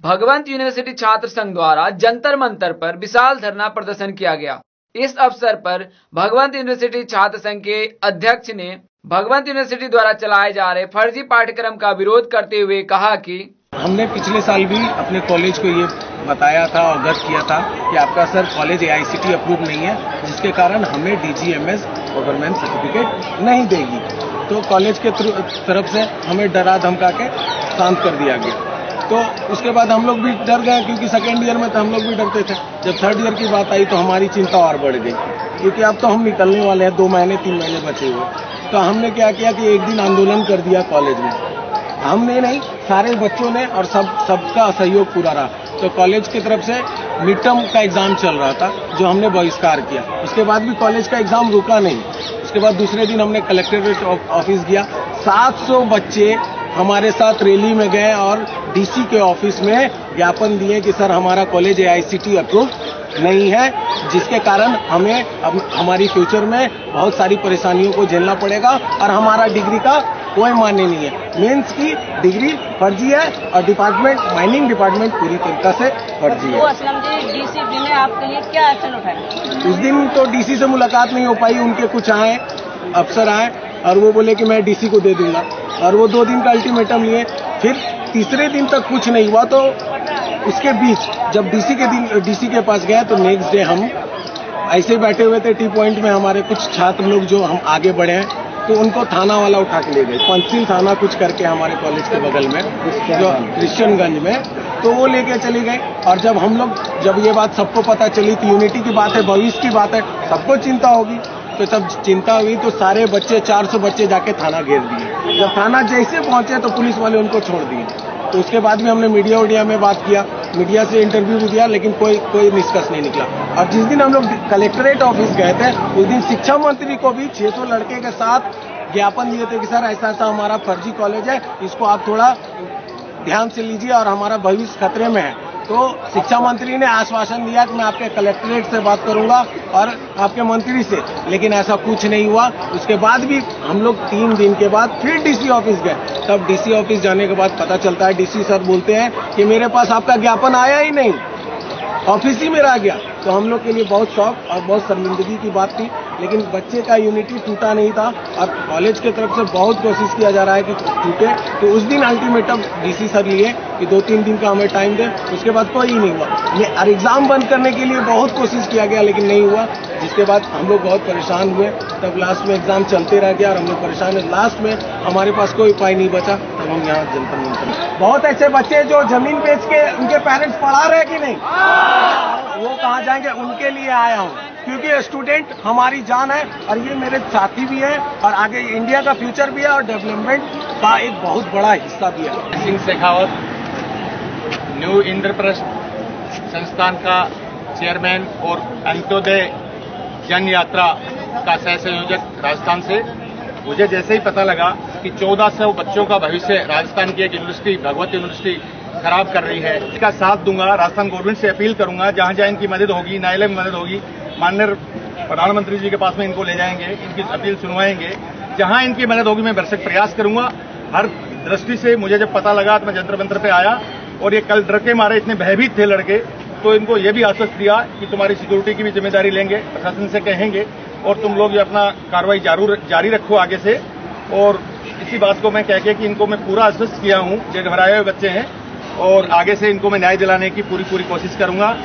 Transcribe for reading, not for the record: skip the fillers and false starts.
भगवंत university छात्र संघ द्वारा जंतर मंतर पर विशाल धरना प्रदर्शन किया गया। इस अवसर पर भगवंत यूनिवर्सिटी छात्र संघ के अध्यक्ष ने भगवंत यूनिवर्सिटी द्वारा चलाए जा रहे फर्जी पाठ्यक्रम का विरोध करते हुए कहा कि हमने पिछले साल भी अपने कॉलेज को ये बताया था, अवगत किया था कि आपका सर कॉलेज AICTE अप्रूव नहीं है, जिसके कारण हमें DGMS गवर्नमेंट सर्टिफिकेट नहीं देगी। तो कॉलेज के तरफ से हमें डरा धमका के शांत कर दिया गया। तो उसके बाद हम लोग भी डर गए, क्योंकि सेकेंड ईयर में तो हम लोग भी डरते थे। जब थर्ड ईयर की बात आई तो हमारी चिंता और बढ़ गई, क्योंकि अब तो हम निकलने वाले हैं, 2 महीने 3 महीने बचे हुए। तो हमने क्या किया कि एक दिन आंदोलन कर दिया कॉलेज में। हमने नहीं, सारे बच्चों ने, और सबका सहयोग पूरा रहा। तो कॉलेज की तरफ से मिड टर्म का एग्जाम चल रहा था, जो हमने बहिष्कार किया। उसके बाद भी कॉलेज का एग्जाम रुका नहीं। उसके बाद दूसरे दिन हमने कलेक्ट्रेट ऑफिस गया। 700 बच्चे हमारे साथ रैली में गए और DC के ऑफिस में ज्ञापन दिए कि सर हमारा कॉलेज AICTE अप्रूव नहीं है, जिसके कारण हमें अब हमारी फ्यूचर में बहुत सारी परेशानियों को झेलना पड़ेगा और हमारा डिग्री का कोई मान्य नहीं है। मेंस की डिग्री फर्जी है और डिपार्टमेंट, माइनिंग डिपार्टमेंट पूरी तरीके से फर्जी है। तो असलम जी, DC ने आपके लिए क्या एक्शन उठाया? उस दिन तो DC से मुलाकात नहीं हो पाई। उनके कुछ आए अफसर आए और वो बोले कि मैं DC को दे दूंगा, और वो 2 दिन का अल्टीमेटम लिए। फिर तीसरे दिन तक कुछ नहीं हुआ। तो उसके बीच जब DC के पास गए तो नेक्स्ट डे हम ऐसे बैठे हुए थे टी पॉइंट में। हमारे कुछ छात्र लोग जो हम आगे बढ़े हैं, तो उनको थाना वाला उठा के ले गए। पंचशील थाना कुछ करके हमारे कॉलेज के बगल में, जो क्रिश्चियनगंज में, तो वो लेके चले गए। और जब ये बात सबको पता चली कि यूनिटी की बात है, भविष्य की बात है, सबको चिंता होगी। तो जब चिंता हुई तो सारे बच्चे, 400 बच्चे जाके थाना घेर दिए। जब थाना जैसे पहुंचे तो पुलिस वाले उनको छोड़ दिए। तो उसके बाद भी हमने मीडिया में बात किया, मीडिया से इंटरव्यू भी दिया, लेकिन कोई निष्कर्ष नहीं निकला। और जिस दिन हम लोग कलेक्ट्रेट ऑफिस गए थे, उस दिन शिक्षा मंत्री को भी 600 लड़के के साथ ज्ञापन दिए थे कि सर ऐसा हमारा फर्जी कॉलेज है, इसको आप थोड़ा ध्यान से लीजिए और हमारा भविष्य खतरे में है। तो शिक्षा मंत्री ने आश्वासन दिया कि मैं आपके कलेक्ट्रेट से बात करूंगा और आपके मंत्री से, लेकिन ऐसा कुछ नहीं हुआ। उसके बाद भी हम लोग 3 दिन के बाद फिर DC ऑफिस गए। तब DC ऑफिस जाने के बाद पता चलता है, DC सर बोलते हैं कि मेरे पास आपका ज्ञापन आया ही नहीं, ऑफिस ही में रह गया। तो हम लोग के लिए बहुत शौक और बहुत शर्मिंदगी की बात थी, लेकिन बच्चे का यूनिटी टूटा नहीं था और कॉलेज की तरफ से बहुत कोशिश किया जा रहा है कि टूटे। तो उस दिन अल्टीमेटम DC सर लिए कि 2-3 दिन का हमें टाइम दें। उसके बाद कोई नहीं हुआ। और एग्जाम बंद करने के लिए बहुत कोशिश किया गया, लेकिन नहीं हुआ, जिसके बाद हम लोग बहुत परेशान हुए। तब लास्ट में एग्जाम चलते रह गया और हम लोग परेशान हुए। लास्ट में हमारे पास कोई उपाय नहीं बचा, तब हम यहाँ जंतर मंतर। बहुत ऐसे बच्चे जो जमीन बेच के उनके पेरेंट्स पढ़ा रहे कि नहीं, वो कहाँ जाएंगे, उनके लिए आया हूँ। क्योंकि स्टूडेंट हमारी जान है और ये मेरे साथी भी हैं और आगे इंडिया का फ्यूचर भी है और डेवलपमेंट का एक बहुत बड़ा हिस्सा भी है। सिंह शेखावत, न्यू इंद्रप्रस्थ संस्थान का चेयरमैन और अंत्योदय जन यात्रा का सह संयोजक राजस्थान से। मुझे जैसे ही पता लगा कि 1400 बच्चों का भविष्य राजस्थान की एक यूनिवर्सिटी, भगवत यूनिवर्सिटी, खराब कर रही है, इसका साथ दूंगा। राजस्थान गवर्नमेंट से अपील करूंगा, जहां जहां इनकी मदद होगी, न्यायालय में मदद होगी, माननीय प्रधानमंत्री जी के पास में इनको ले जाएंगे, इनकी अपील सुनवाएंगे। जहां इनकी मदद होगी मैं भरसक प्रयास करूंगा। हर दृष्टि से मुझे जब पता लगा तो मैं जंतर मंतर पे आया और ये कल डर के मारे इतने भयभीत थे लड़के, तो इनको ये भी आश्वस्त दिया कि तुम्हारी सिक्योरिटी की भी जिम्मेदारी लेंगे, प्रशासन से कहेंगे और तुम लोग ये अपना कार्रवाई जारी रखो आगे से। और इसी बात को मैं कह के कि इनको मैं पूरा आश्वस्त किया हूं, जो घबराए हुए बच्चे हैं, और आगे से इनको मैं न्याय दिलाने की पूरी कोशिश करूंगा।